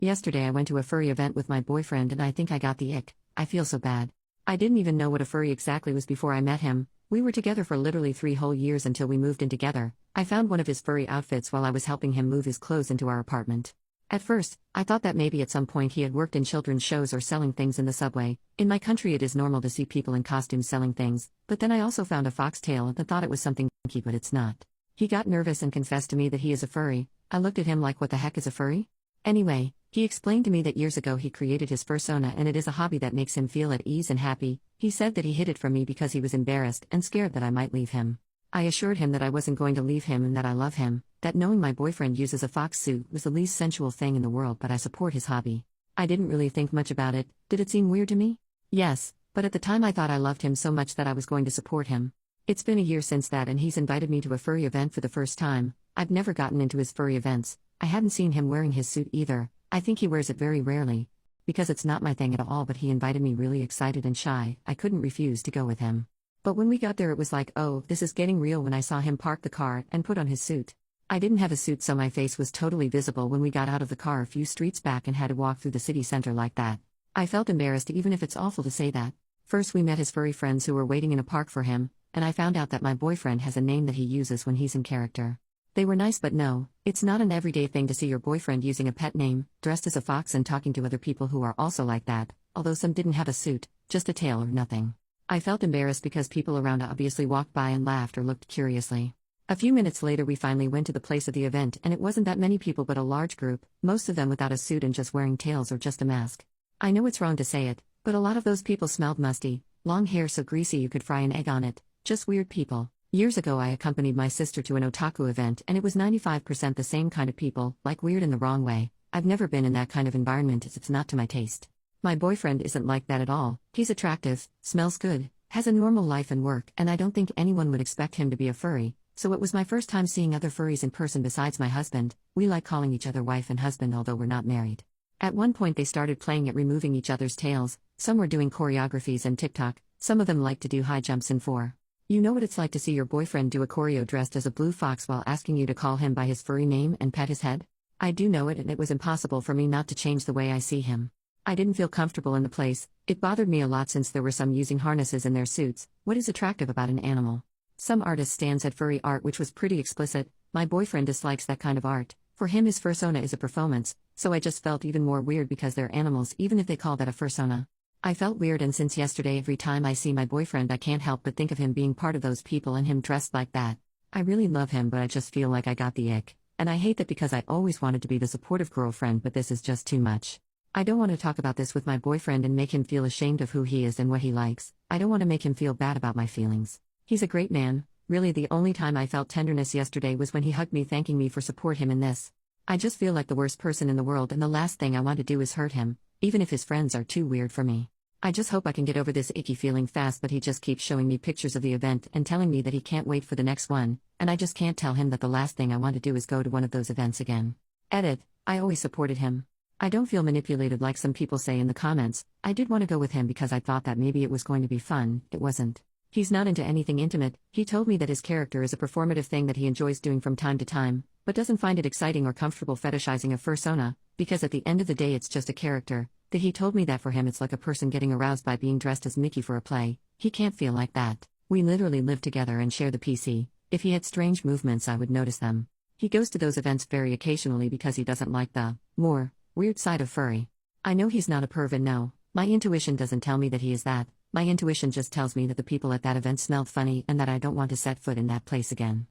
Yesterday I went to a furry event with my boyfriend and I think I got the ick. I feel so bad. I didn't even know what a furry exactly was before I met him. We were together for literally 3 whole years until we moved in together. I found one of his furry outfits while I was helping him move his clothes into our apartment. At first, I thought that maybe at some point he had worked in children's shows or selling things in the subway. In my country it is normal to see people in costumes selling things, but then I also found a foxtail and thought it was something funky, but it's not. He got nervous and confessed to me that he is a furry. I looked at him like, what the heck is a furry? Anyway, he explained to me that years ago he created his fursona and it is a hobby that makes him feel at ease and happy. He said that he hid it from me because he was embarrassed and scared that I might leave him. I assured him that I wasn't going to leave him and that I love him, that knowing my boyfriend uses a fox suit was the least sensual thing in the world, but I support his hobby. I didn't really think much about it. Did it seem weird to me? Yes, but at the time I thought I loved him so much that I was going to support him. It's been a year since that and he's invited me to a furry event for the first time. I've never gotten into his furry events. I hadn't seen him wearing his suit either. I think he wears it very rarely. Because it's not my thing at all, but he invited me really excited and shy. I couldn't refuse to go with him. But when we got there it was like, oh, this is getting real when I saw him park the car and put on his suit. I didn't have a suit so my face was totally visible when we got out of the car a few streets back and had to walk through the city center like that. I felt embarrassed even if it's awful to say that. First we met his furry friends who were waiting in a park for him, and I found out that my boyfriend has a name that he uses when he's in character. They were nice, but no, it's not an everyday thing to see your boyfriend using a pet name, dressed as a fox and talking to other people who are also like that, although some didn't have a suit, just a tail or nothing. I felt embarrassed because people around obviously walked by and laughed or looked curiously. A few minutes later we finally went to the place of the event and it wasn't that many people but a large group, most of them without a suit and just wearing tails or just a mask. I know it's wrong to say it, but a lot of those people smelled musty, long hair so greasy you could fry an egg on it, just weird people. Years ago I accompanied my sister to an otaku event and it was 95% the same kind of people, like weird in the wrong way. I've never been in that kind of environment as it's not to my taste. My boyfriend isn't like that at all. He's attractive, smells good, has a normal life and work, and I don't think anyone would expect him to be a furry, so it was my first time seeing other furries in person besides my husband. We like calling each other wife and husband although we're not married. At one point they started playing at removing each other's tails, some were doing choreographies and TikTok, some of them like to do high jumps in 4. You know what it's like to see your boyfriend do a choreo dressed as a blue fox while asking you to call him by his furry name and pet his head? I do know it and it was impossible for me not to change the way I see him. I didn't feel comfortable in the place. It bothered me a lot since there were some using harnesses in their suits. What is attractive about an animal? Some artists stand at furry art which was pretty explicit. My boyfriend dislikes that kind of art. For him his fursona is a performance, so I just felt even more weird because they're animals even if they call that a fursona. I felt weird and since yesterday every time I see my boyfriend I can't help but think of him being part of those people and him dressed like that. I really love him but I just feel like I got the ick. And I hate that because I always wanted to be the supportive girlfriend but this is just too much. I don't want to talk about this with my boyfriend and make him feel ashamed of who he is and what he likes. I don't want to make him feel bad about my feelings. He's a great man. Really the only time I felt tenderness yesterday was when he hugged me thanking me for support him in this. I just feel like the worst person in the world and the last thing I want to do is hurt him, even if his friends are too weird for me. I just hope I can get over this icky feeling fast, but he just keeps showing me pictures of the event and telling me that he can't wait for the next one, and I just can't tell him that the last thing I want to do is go to one of those events again. Edit. I always supported him. I don't feel manipulated like some people say in the comments. I did want to go with him because I thought that maybe it was going to be fun. It wasn't. He's not into anything intimate. He told me that his character is a performative thing that he enjoys doing from time to time, but doesn't find it exciting or comfortable fetishizing a fursona, because at the end of the day it's just a character. That he told me that for him it's like a person getting aroused by being dressed as Mickey for a play. He can't feel like that. We literally live together and share the PC. If he had strange movements I would notice them. He goes to those events very occasionally because he doesn't like the more weird side of furry. I know he's not a perv and no, my intuition doesn't tell me that he is that. My intuition just tells me that the people at that event smelled funny and that I don't want to set foot in that place again.